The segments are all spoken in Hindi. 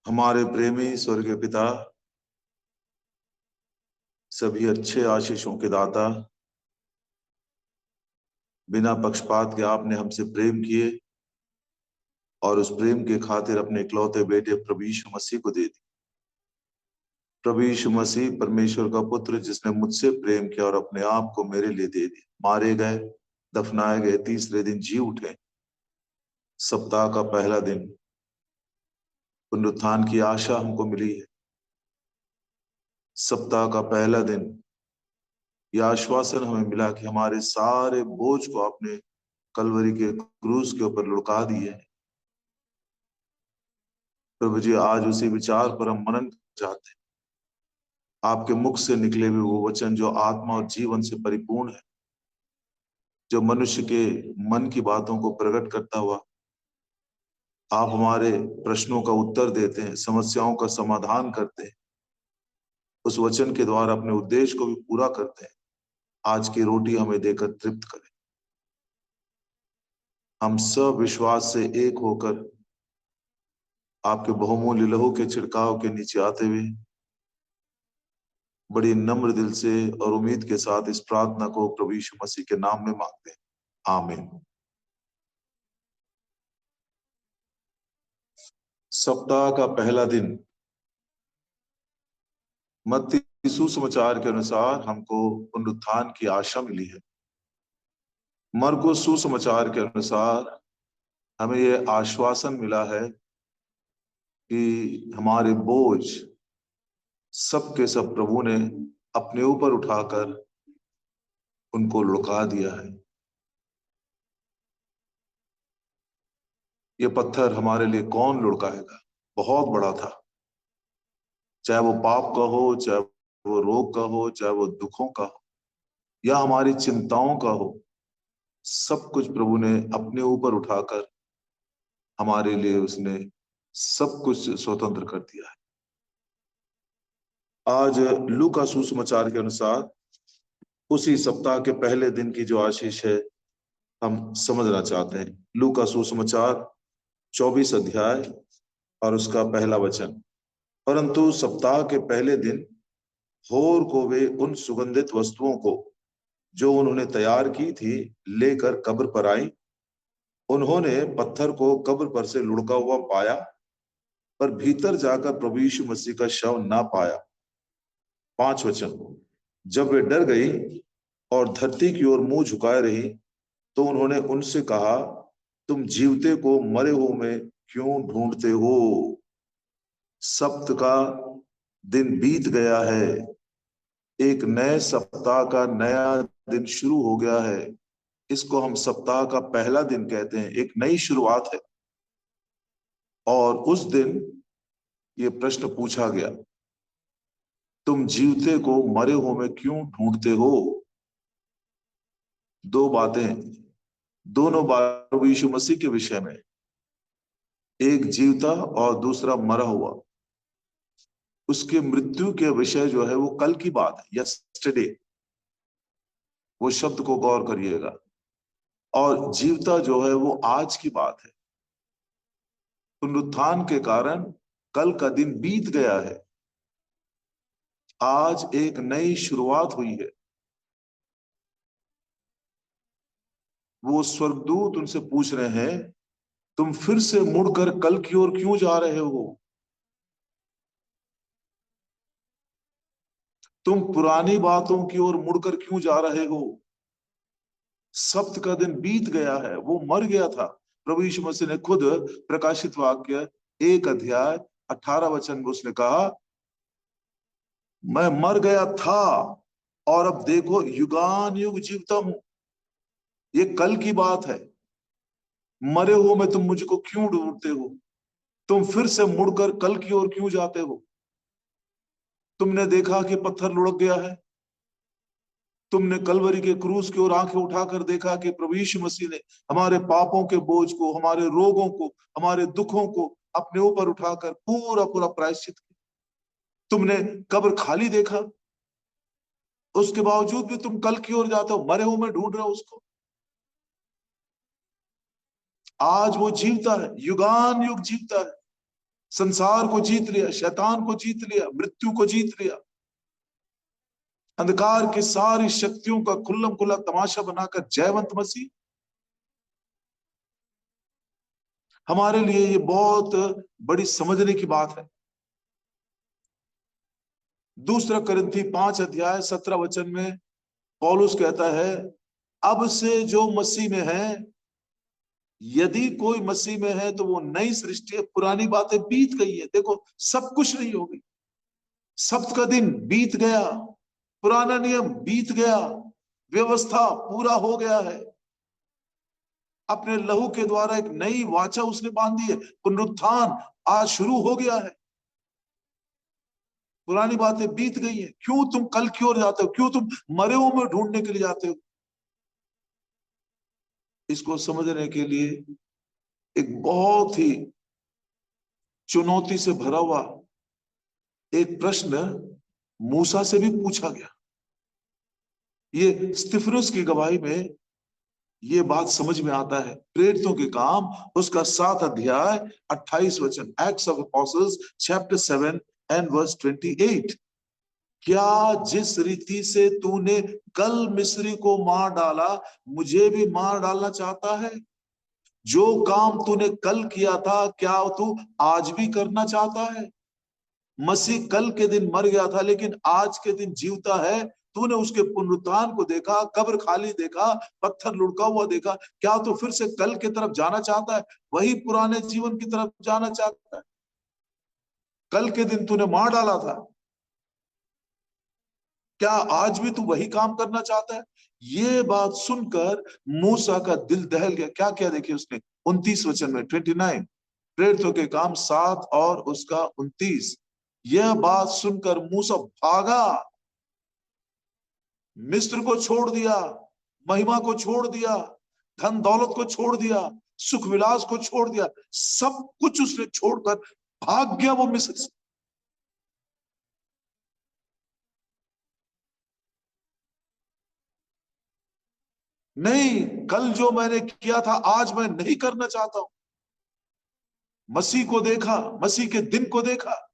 हमारे प्रेमी स्वर्गीय पिता, सभी अच्छे आशीषों के दाता, बिना पक्षपात के आपने हमसे प्रेम किए और उस प्रेम के खातिर अपने इकलौते बेटे प्रभु यीशु मसीह को दे दी। प्रभु यीशु मसीह परमेश्वर का पुत्र, जिसने मुझसे प्रेम किया और अपने आप को मेरे लिए दे दिया, मारे गए, दफनाए गए, तीसरे दिन जी उठे। सप्ताह का पहला दिन, पुनरुत्थान की आशा हमको मिली है। सप्ताह का पहला दिन, यह आश्वासन हमें मिला कि हमारे सारे बोझ को आपने कलवरी के क्रूस के ऊपर लुढ़का दिए है। प्रभु जी, आज उसी विचार पर हम मनन चाहते हैं। आपके मुख से निकले हुए वो वचन जो आत्मा और जीवन से परिपूर्ण है, जो मनुष्य के मन की बातों को प्रकट करता हुआ आप हमारे प्रश्नों का उत्तर देते हैं, समस्याओं का समाधान करते हैं, उस वचन के द्वारा अपने उद्देश्य को भी पूरा करते हैं। आज की रोटी हमें देकर तृप्त करें। हम सब विश्वास से एक होकर आपके बहुमूल्य लहू के छिड़काव के नीचे आते हुए बड़ी नम्र दिल से और उम्मीद के साथ इस प्रार्थना को प्रभु यीशु मसीह के नाम में मांगते हैं। आमीन। सप्ताह का पहला दिन, मत्ती सुसमाचार के अनुसार हमको पुनरुत्थान की आशा मिली है। मरकुस सुसमाचार के अनुसार हमें यह आश्वासन मिला है कि हमारे बोझ सब के सब प्रभु ने अपने ऊपर उठाकर उनको लुका दिया है। ये पत्थर हमारे लिए कौन लुढ़काएगा? बहुत बड़ा था। चाहे वो पाप का हो, चाहे वो रोग का हो, चाहे वो दुखों का हो या हमारी चिंताओं का हो, सब कुछ प्रभु ने अपने ऊपर उठाकर हमारे लिए उसने सब कुछ स्वतंत्र कर दिया है। आज लूका सुसमाचार के अनुसार उसी सप्ताह के पहले दिन की जो आशीष है हम समझना चाहते हैं। लूका सुसमाचार 24 अध्याय और उसका पहला वचन। परंतु सप्ताह के पहले दिन भोर को वे उन सुगंधित वस्तुओं को जो उन्होंने तैयार की थी लेकर कब्र पर आई। उन्होंने पत्थर को कब्र पर से लुढ़का हुआ पाया, पर भीतर जाकर प्रभु यीशु मसीह का शव ना पाया। 5 वचन। जब वे डर गई और धरती की ओर मुंह झुकाए रही, तो उन्होंने उनसे कहा, तुम जीवते को मरे हुए में क्यों ढूंढते हो? सप्त का दिन बीत गया है, एक नए सप्ताह का नया दिन शुरू हो गया है। इसको हम सप्ताह का पहला दिन कहते हैं, एक नई शुरुआत है। और उस दिन ये प्रश्न पूछा गया, तुम जीवते को मरे हुए में क्यों ढूंढते हो? दो बातें, दोनों बात प्रभु यीशु मसीह के विषय में, एक जीवता और दूसरा मरा हुआ। उसके मृत्यु के विषय जो है वो कल की बात है, यस्टरडे। वो शब्द को गौर करिएगा। और जीवता जो है वो आज की बात है। पुनरुत्थान के कारण कल का दिन बीत गया है, आज एक नई शुरुआत हुई है। वो स्वर्गदूत उनसे पूछ रहे हैं, तुम फिर से मुड़कर कल की ओर क्यों जा रहे हो? तुम पुरानी बातों की ओर मुड़कर क्यों जा रहे हो? सप्त का दिन बीत गया है, वो मर गया था। प्रभु यीशु मसीह ने खुद प्रकाशित वाक्य 1 अध्याय 18 वचन में उसने कहा, मैं मर गया था और अब देखो युगान युग जीवता हूं। ये कल की बात है। मरे हो में तुम मुझको क्यों ढूंढते हो? तुम फिर से मुड़कर कल की ओर क्यों जाते हो? तुमने देखा कि पत्थर लुढ़क गया है। तुमने कलवरी के क्रूस की ओर आंखें उठाकर देखा कि प्रभु यीशु मसीह ने हमारे पापों के बोझ को, हमारे रोगों को, हमारे दुखों को अपने ऊपर उठाकर पूरा पूरा प्रायश्चित किया। तुमने कब्र खाली देखा, उसके बावजूद भी तुम कल की ओर जाते हो, मरे हुए में ढूंढ रहे हो उसको। आज वो जीवता है, युगान युग जीवता है। संसार को जीत लिया, शैतान को जीत लिया, मृत्यु को जीत लिया, अंधकार की सारी शक्तियों का खुल्लम खुल्ला तमाशा बनाकर जयवंत मसीह। हमारे लिए ये बहुत बड़ी समझने की बात है। दूसरा कोरिन्थी 5 अध्याय 17 वचन में पौलुस कहता है, अब से जो मसीह में है, यदि कोई मसीह में है तो वो नई सृष्टि है, पुरानी बातें बीत गई है। देखो, सब कुछ नहीं हो गई, सब्त का दिन बीत गया, पुराना नियम बीत गया, व्यवस्था पूरा हो गया है। अपने लहू के द्वारा एक नई वाचा उसने बांधी है, पुनरुत्थान आज शुरू हो गया है। पुरानी बातें बीत गई हैं। क्यों तुम कल की ओर जाते हो? क्यों तुम मरे हुए में ढूंढने के लिए जाते हो? इसको समझने के लिए एक बहुत ही चुनौती से भरा हुआ एक प्रश्न मूसा से भी पूछा गया। ये स्तिफनुस की गवाही में ये बात समझ में आता है। प्रेरितों के काम उसका 7 अध्याय 28 वचन, Acts of Apostles chapter 7 and verse 28। क्या जिस रीति से तूने कल मिस्री को मार डाला, मुझे भी मार डालना चाहता है? जो काम तूने कल किया था, क्या तू आज भी करना चाहता है? मसीह कल के दिन मर गया था, लेकिन आज के दिन जीवता है। तूने उसके पुनरुत्थान को देखा, कब्र खाली देखा, पत्थर लुढ़का हुआ देखा। क्या तू फिर से कल की तरफ जाना चाहता है? वही पुराने जीवन की तरफ जाना चाहता है? कल के दिन तूने मार डाला था, क्या आज भी तू वही काम करना चाहता है? ये बात सुनकर मूसा का दिल दहल गया। क्या क्या देखिए उसने 29 वचन में, 29, प्रेरितों के काम 7 और उसका 29। यह बात सुनकर मूसा भागा, मिस्र को छोड़ दिया, महिमा को छोड़ दिया, धन दौलत को छोड़ दिया, सुख विलास को छोड़ दिया, सब कुछ उसने छोड़कर भाग गया वो मिस्र से। नहीं, कल जो मैंने किया था आज मैं नहीं करना चाहता हूं। मसीह को देखा, मसीह के दिन को देखा।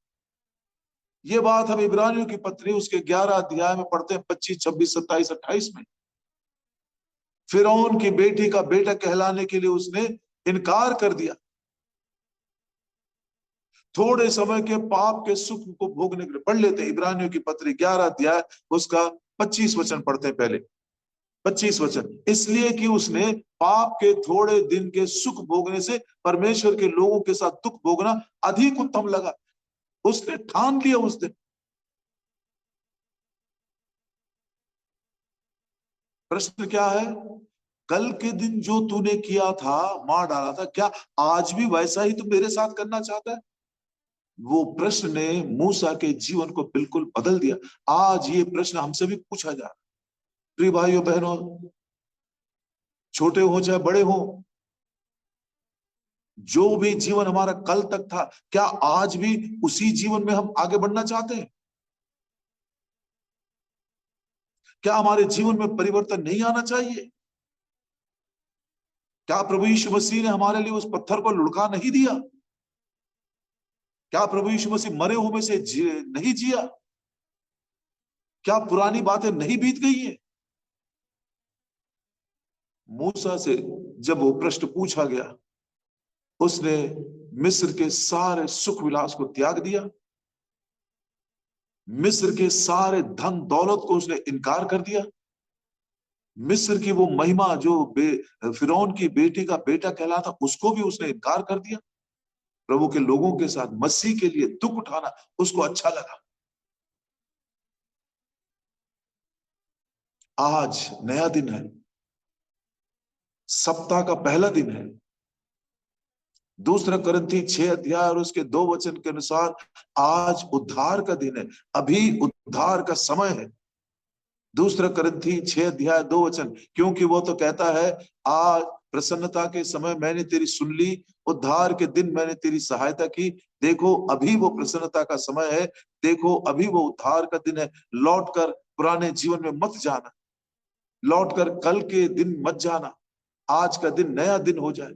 ये बात हम इब्रानियों की पत्री उसके 11 अध्याय में पढ़ते हैं, 25, 26, 27, 28 में। फिरौन की बेटी का बेटा कहलाने के लिए उसने इनकार कर दिया। थोड़े समय के पाप के सुख को भोगने के लिए। पढ़ लेते हैं इब्रानियों की पत्री 11 अध्याय उसका 25 वचन पढ़ते हैं पहले। 25 वचन, इसलिए कि उसने पाप के थोड़े दिन के सुख भोगने से परमेश्वर के लोगों के साथ दुख भोगना अधिक उत्तम लगा। उसने ठान लिया उस दिन। प्रश्न क्या है? कल के दिन जो तूने किया था, मार डाला था, क्या आज भी वैसा ही तू मेरे साथ करना चाहता है? वो प्रश्न ने मूसा के जीवन को बिल्कुल बदल दिया। आज ये प्रश्न हमसे भी पूछा जा रहा है। प्रिय भाइयों बहनों, छोटे हो चाहे बड़े हो, जो भी जीवन हमारा कल तक था, क्या आज भी उसी जीवन में हम आगे बढ़ना चाहते हैं? क्या हमारे जीवन में परिवर्तन नहीं आना चाहिए? क्या प्रभु यीशु मसीह ने हमारे लिए उस पत्थर को लुढ़का नहीं दिया? क्या प्रभु यीशु मसीह मरे हुए में से नहीं जिया? क्या पुरानी बातें नहीं बीत गई हैं? मूसा से जब वो प्रश्न पूछा गया, उसने मिस्र के सारे सुख विलास को त्याग दिया, मिस्र के सारे धन दौलत को उसने इनकार कर दिया, मिस्र की वो महिमा जो फिरौन की बेटी का बेटा कहलाता उसको भी उसने इनकार कर दिया। प्रभु के लोगों के साथ मसीह के लिए दुख उठाना उसको अच्छा लगा। आज नया दिन है, सप्ताह का पहला दिन है। दूसरा कोरिन्थी 6 अध्याय और उसके 2 वचन के अनुसार आज उद्धार का दिन है, अभी उद्धार का समय है। दूसरा कोरिन्थी 6 अध्याय 2 वचन, क्योंकि वो तो कहता है, आज प्रसन्नता के समय मैंने तेरी सुन ली, उद्धार के दिन मैंने तेरी सहायता की। देखो अभी वो प्रसन्नता का समय है, देखो अभी वो उद्धार का दिन है। लौटकर पुराने जीवन में मत जाना, लौटकर कल के दिन मत जाना। आज का दिन नया दिन हो जाए।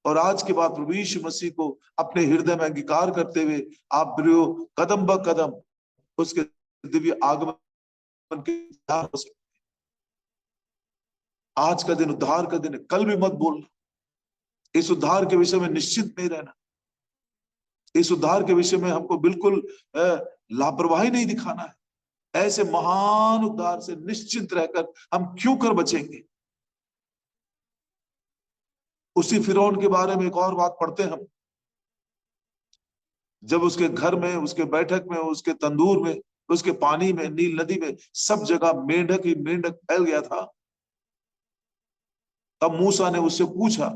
और आज के बाद प्रभु यीशु मसीह को अपने हृदय में अंगीकार करते हुए आप प्रियो कदम ब कदम उसके दिव्य आगमन के इंतजार हो सकते। आज का दिन उद्धार का दिन है, कल भी मत बोलना। इस उद्धार के विषय में निश्चित नहीं रहना। इस उद्धार के विषय में हमको बिल्कुल लापरवाही नहीं दिखाना है। ऐसे महान उद्धार से निश्चिंत रहकर हम क्यों कर बचेंगे। उसी फिरौन के बारे में एक और बात पढ़ते हैं हम, जब उसके घर में, उसके बैठक में, उसके तंदूर में, उसके पानी में, नील नदी में, सब जगह मेंढक ही मेंढक फैल गया था। तब मूसा ने उससे पूछा,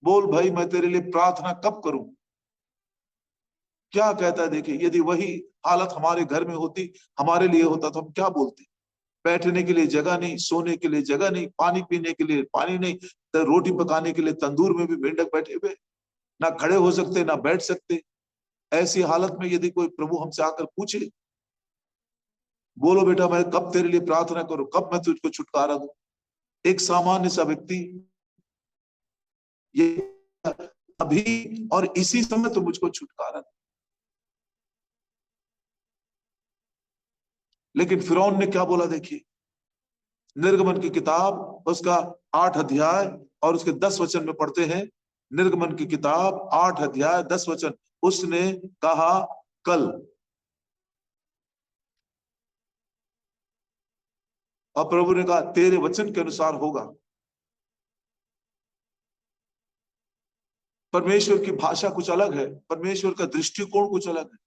बोल भाई मैं तेरे लिए प्रार्थना कब करूं। क्या कहता है देखिए, यदि वही हालत हमारे घर में होती, हमारे लिए होता तो हम क्या बोलते। बैठने के लिए जगह नहीं, सोने के लिए जगह नहीं, पानी पीने के लिए पानी नहीं, तो रोटी पकाने के लिए तंदूर में भी मेंढक बैठे हुए, ना खड़े हो सकते ना बैठ सकते। ऐसी हालत में यदि कोई प्रभु हमसे आकर पूछे, बोलो बेटा मैं कब तेरे लिए प्रार्थना करूं, कब मैं तुझको छुटकारा दूं। एक सामान्य सा व्यक्ति ये अभी और इसी समय तो मुझको छुटकारा दे। लेकिन फिरौन ने क्या बोला देखिए, निर्गमन की किताब उसका 8 अध्याय और उसके 10 वचन में पढ़ते हैं। निर्गमन की किताब 8 अध्याय 10 वचन, उसने कहा कल, और प्रभु ने कहा तेरे वचन के अनुसार होगा। परमेश्वर की भाषा कुछ अलग है, परमेश्वर का दृष्टिकोण कुछ अलग है।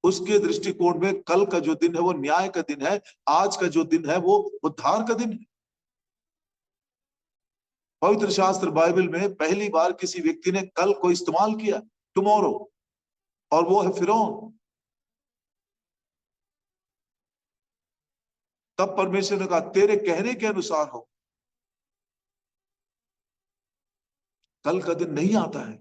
उसके दृष्टिकोण में कल का जो दिन है वो न्याय का दिन है, आज का जो दिन है वो उद्धार का दिन है। पवित्र शास्त्र बाइबल में पहली बार किसी व्यक्ति ने कल को इस्तेमाल किया, टुमारो, और वो है फिरौन। तब परमेश्वर ने कहा तेरे कहने के अनुसार हो। कल का दिन नहीं आता है।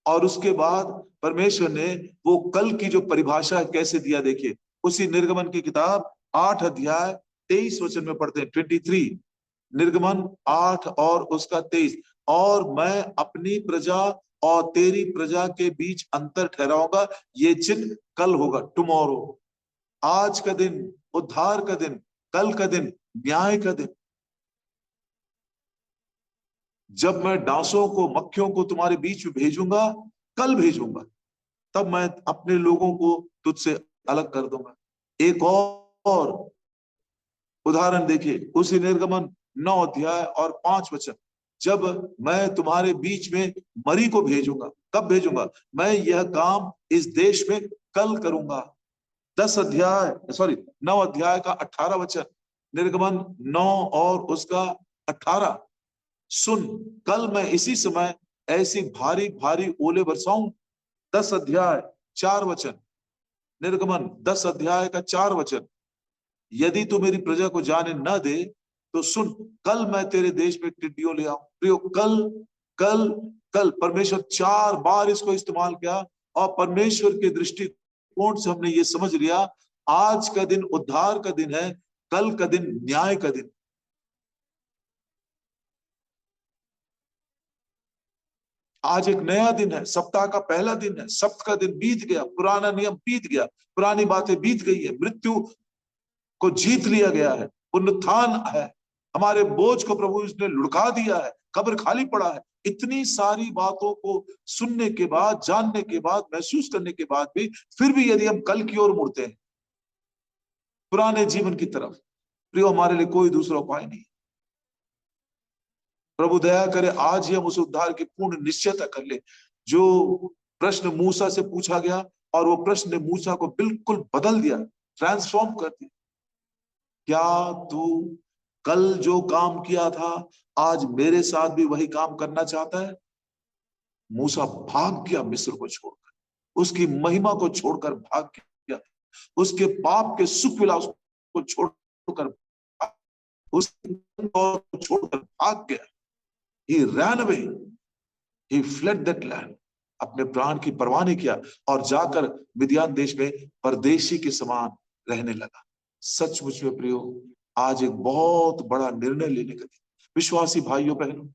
और उसके बाद परमेश्वर ने वो कल की जो परिभाषा कैसे दिया देखिए, उसी निर्गमन की किताब 8 अध्याय 23 वचन में पढ़ते हैं। 23, निर्गमन 8 और उसका 23, और मैं अपनी प्रजा और तेरी प्रजा के बीच अंतर ठहराऊंगा, ये चिन्ह कल होगा, टुमारो। आज का दिन उद्धार का दिन, कल का दिन न्याय का दिन। जब मैं डांसों को, मक्खियों को तुम्हारे बीच में भेजूंगा, कल भेजूंगा, तब मैं अपने लोगों को तुझसे अलग कर दूंगा। एक और उदाहरण देखिए, उसी निर्गमन 9 अध्याय और 5 वचन, जब मैं तुम्हारे बीच में मरी को भेजूंगा, कब भेजूंगा, मैं यह काम इस देश में कल करूंगा। 10 अध्याय, सॉरी 9 अध्याय का 18 वचन, निर्गमन 9 और उसका 18, सुन कल मैं इसी समय ऐसी भारी भारी ओले बरसाऊं। 10 अध्याय 4 वचन, निर्गमन 10 अध्याय का 4 वचन, यदि तू मेरी प्रजा को जाने न दे तो सुन कल मैं तेरे देश में टिड्डियों ले आऊं। प्रियो कल कल कल, परमेश्वर 4 बार इसको इस्तेमाल किया। और परमेश्वर के दृष्टिकोण से हमने ये समझ लिया, आज का दिन उद्धार का दिन है, कल का दिन न्याय का दिन। आज एक नया दिन है, सप्ताह का पहला दिन है, सप्त का दिन बीत गया, पुराना नियम बीत गया, पुरानी बातें बीत गई है, मृत्यु को जीत लिया गया है, पुनरुत्थान है, हमारे बोझ को प्रभु ने लुढ़का दिया है, कब्र खाली पड़ा है। इतनी सारी बातों को सुनने के बाद, जानने के बाद, महसूस करने के बाद भी फिर भी यदि हम कल की ओर मुड़ते हैं, पुराने जीवन की तरफ, प्रियो हमारे लिए कोई दूसरा उपाय नहीं। प्रभु दया करे आज ही हम उस उद्धार की पूर्ण निश्चयता कर ले। जो प्रश्न मूसा से पूछा गया, और वो प्रश्न ने मूसा को बिल्कुल बदल दिया, ट्रांसफॉर्म कर दिया। क्या तू कल जो काम किया था आज मेरे साथ भी वही काम करना चाहता है? मूसा भाग गया मिस्र को छोड़कर, उसकी महिमा को छोड़कर भाग गया, उसके पाप के सुख विलास को छोड़कर, उसके को छोड़कर भाग गया। He ran away, he fled that land, अपने प्राण की परवाह नहीं किया, और जाकर मिद्यान देश में परदेशी के समान रहने लगा। सचमुच में प्रियो आज एक बहुत बड़ा निर्णय लेने का दिन। विश्वासी भाइयों बहनों,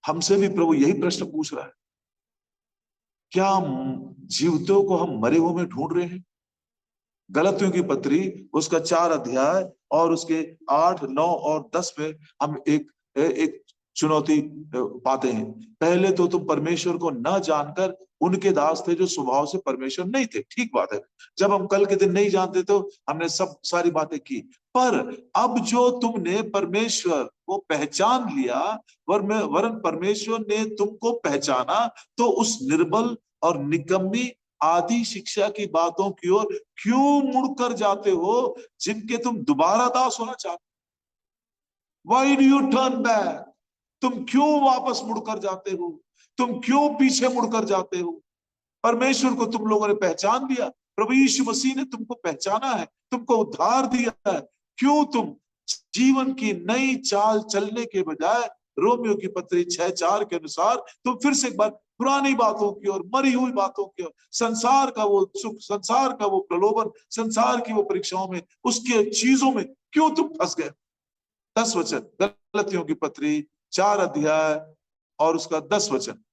हमसे भी प्रभु यही प्रश्न पूछ रहा है, क्या जीवतों को हम मरे हुए में ढूंढ रहे हैं? गलतियों की पत्री उसका 4 अध्याय और उसके 8, 9 और 10 में हम एक चुनौती पाते हैं। पहले तो तुम परमेश्वर को न जानकर उनके दास थे जो स्वभाव से परमेश्वर नहीं थे। ठीक बात है, जब हम कल के दिन नहीं जानते तो हमने सब सारी बातें की, पर अब जो तुमने परमेश्वर को पहचान लिया, वरन परमेश्वर ने तुमको पहचाना, तो उस निर्बल और निकम्मी आदि शिक्षा की बातों की ओर क्यों मुड़कर जाते हो, जिनके तुम दोबारा दास होना चाहते? Why do you turn back? तुम क्यों वापस मुड़कर जाते हो? तुम क्यों पीछे मुड़कर जाते हो? परमेश्वर को तुम लोगों ने पहचान लिया, प्रभु यीशु मसीह ने तुमको पहचाना है, तुमको उद्धार दिया है। क्यों तुम जीवन की नई चाल चलने के बजाय रोमियो की पत्री 6:4 के अनुसार तुम फिर से एक बार पुरानी बातों की और मरी हुई बातों की ओर, संसार का वो सुख, संसार का वो प्रलोभन, संसार की वो परीक्षाओं में, उसके चीजों में क्यों तुम फंस गए? 10 वचन, गलतियों की पत्री 4 अध्याय और उसका 10 वचन।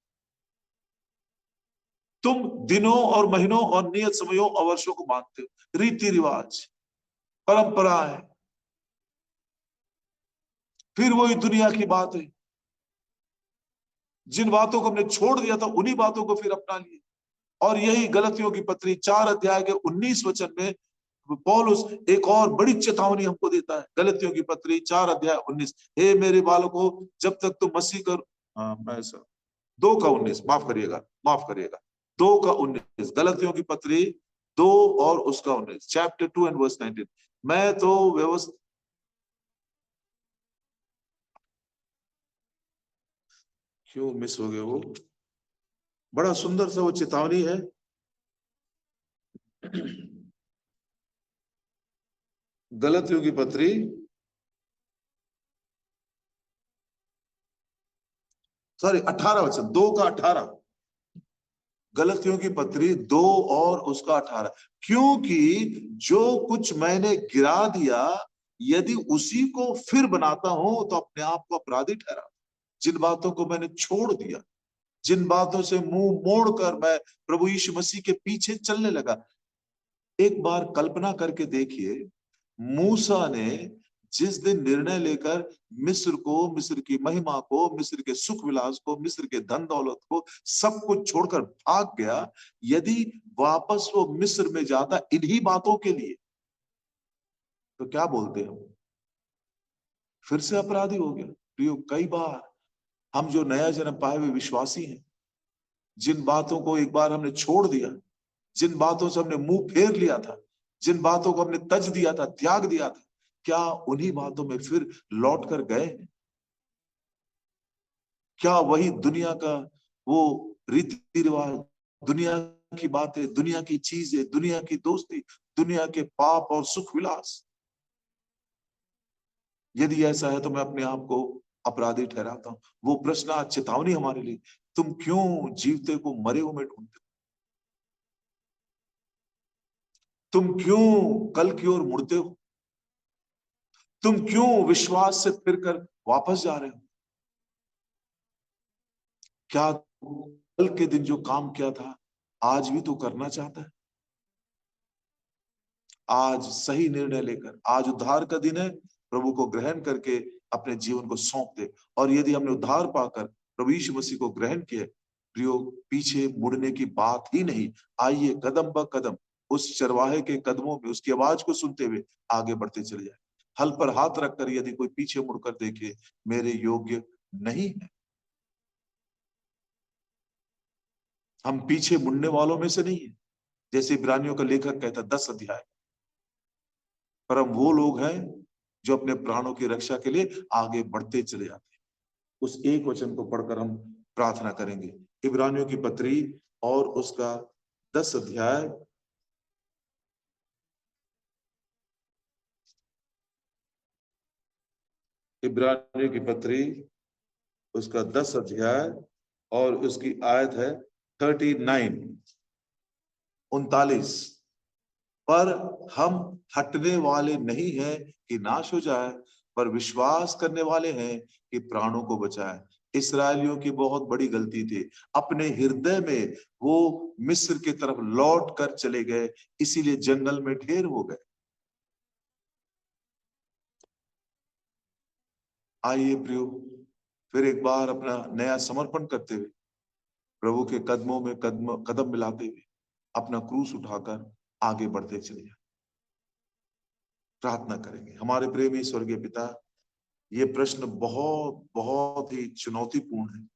तुम दिनों और महीनों और नियत समयों और वर्षों को मानते हो, रीति रिवाज, परंपराएं, फिर वही दुनिया की बात है। जिन बातों को हमने छोड़ दिया था उन्हीं बातों को फिर अपना लिए। और यही गलतियों की पत्री 4 अध्याय के 19 वचन में पौलुस एक और बड़ी चेतावनी हमको देता है। गलतियों की पत्री 4 अध्याय 19, हे मेरे बालकों, जब तक तुम मसीह कर 2 का 19, माफ करिएगा 2 का 19, गलतियों की पत्री 2 और उसका 19, चैप्टर 2 एंड वर्स 19। मैं तो व्यवस्था क्यों मिस हो गए, वो बड़ा सुंदर सा वो चेतावनी है। गलतियों की पत्री सॉरी 18 वचन, 2 का 18, गलतियों की पत्री 2 और उसका 18। क्योंकि जो कुछ मैंने गिरा दिया, यदि उसी को फिर बनाता हूं तो अपने आप को अपराधी ठहरा। जिन बातों को मैंने छोड़ दिया, जिन बातों से मुंह मोड़कर मैं प्रभु यीशु मसीह के पीछे चलने लगा। एक बार कल्पना करके देखिए, मूसा ने जिस दिन निर्णय लेकर मिस्र को, मिस्र की महिमा को, मिस्र के सुख विलास को, मिस्र के धन दौलत को, सब कुछ छोड़कर भाग गया, यदि वापस वो मिस्र में जाता इन्हीं बातों के लिए, तो क्या बोलते हम? फिर से अपराधी हो गया। प्रियो, कई बार हम जो नया जन्म पाए हुए विश्वासी हैं, जिन बातों को एक बार हमने छोड़ दिया, जिन बातों से हमने मुंह फेर लिया था, जिन बातों को हमने तज दिया था, त्याग दिया था, क्या उन्हीं बातों में फिर लौट कर गए? क्या वही दुनिया का वो रीति रिवाज, दुनिया की बातें, दुनिया की चीजें, दुनिया की दोस्ती, दुनिया के पाप और सुख विलास? यदि ऐसा है तो मैं अपने आप को अपराधी ठहराता हूं। वो प्रश्न आज चेतावनी हमारे लिए, तुम क्यों जीवते को मरे हुए में ढूंढते हो? तुम क्यों कल की ओर मुड़ते हो? तुम क्यों विश्वास से फिरकर वापस जा रहे हो? क्या कल के दिन जो काम किया था आज भी तो करना चाहता है? आज सही निर्णय लेकर, आज उद्धार का दिन है, प्रभु को ग्रहण करके अपने जीवन को सौंप दे। और यदि हमने उद्धार पाकर प्रभु यीशु मसीह को ग्रहण किया, प्रियो, पीछे मुड़ने की बात ही नहीं। आइए कदम ब कदम उस चरवाहे के कदमों में उसकी आवाज को सुनते हुए आगे बढ़ते चले जाए। हल पर हाथ रखकर यदि कोई पीछे मुड़कर देखे, मेरे योग्य नहीं है। हम पीछे मुड़ने वालों में से नहीं है, जैसे इब्रानियों का लेखक कहता 10 अध्याय, पर हम वो लोग हैं जो अपने प्राणों की रक्षा के लिए आगे बढ़ते चले जाते हैं। उस एक वचन को पढ़कर हम प्रार्थना करेंगे। इब्रानियों की पत्री और उसका 10 अध्याय, इब्रानियों की पत्री उसका 10 अध्याय और उसकी आयत है 39। पर हम हटने वाले नहीं हैं कि नाश हो जाए, पर विश्वास करने वाले हैं कि प्राणों को बचाए। इस्राएलियों की बहुत बड़ी गलती थी, अपने हृदय में वो मिस्र की तरफ लौट कर चले गए, इसीलिए जंगल में ढेर हो गए। आइए प्रियो, फिर एक बार अपना नया समर्पण करते हुए, प्रभु के कदमों में कदम मिलाते हुए, अपना क्रूस उठाकर आगे बढ़ते चले जाए। प्रार्थना करेंगे। हमारे प्रेमी स्वर्गीय पिता, ये प्रश्न बहुत बहुत ही चुनौतीपूर्ण है।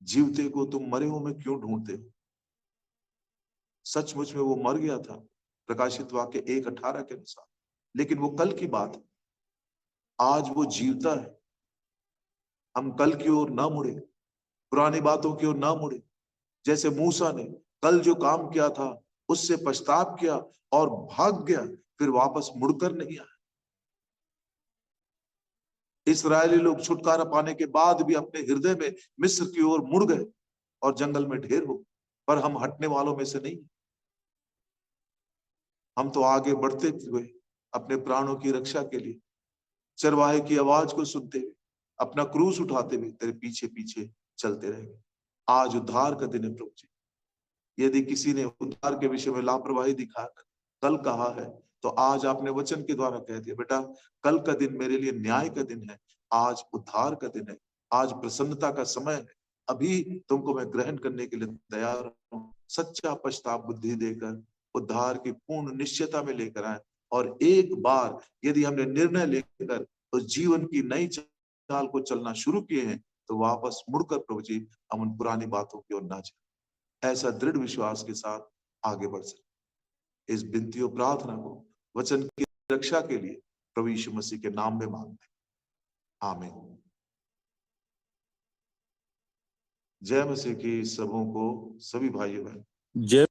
जीवते को तुम मरे हुए में क्यों ढूंढते हो? सचमुच में वो मर गया था प्रकाशित वाक्य 1:18 के अनुसार, लेकिन वो कल की बात है, आज वो जीवता है। हम कल की ओर ना मुड़े, पुरानी बातों की ओर ना मुड़े। जैसे मूसा ने कल जो काम किया था उससे पछतावा किया और भाग गया, फिर वापस मुड़कर नहीं आया। इस्राएली लोग छुटकारा पाने के बाद भी अपने हृदय में मिस्र की ओर मुड़ गए और जंगल में ढेर हो, पर हम हटने वालों में से नहीं। हम तो आगे बढ़ते हुए अपने प्राणों की रक्षा के लिए चरवाहे की आवाज को सुनते हुए, अपना क्रूस उठाते हुए तेरे पीछे पीछे चलते रहेंगे। आज उद्धार का दिन है प्रभु जी। यदि किसी ने उद्धार के विषय में लापरवाही दिखाकर कल कहा है, तो आज आपने वचन के द्वारा कह दिया, बेटा कल का दिन मेरे लिए न्याय का दिन है, आज उद्धार का दिन है, आज प्रसन्नता का समय है। अभी तुमको मैं ग्रहण करने के लिए तैयार हूँ। सच्चा पछतावा बुद्धि देकर उद्धार की पूर्ण निश्चयता में लेकर आए, और एक बार यदि हमने निर्णय लेकर उस जीवन की नई चाल को चलना शुरू किए हैं, तो वापस मुड़कर प्रभु जी हम उन पुरानी बातों की ओर ना जाए। ऐसा दृढ़ विश्वास के साथ आगे बढ़ सके। इस विनती और प्रार्थना को वचन की रक्षा के लिए प्रभु यीशु मसीह के नाम में मांगते हैं, आमीन। जय मसीह की सबों को, सभी भाइयों बहन। जय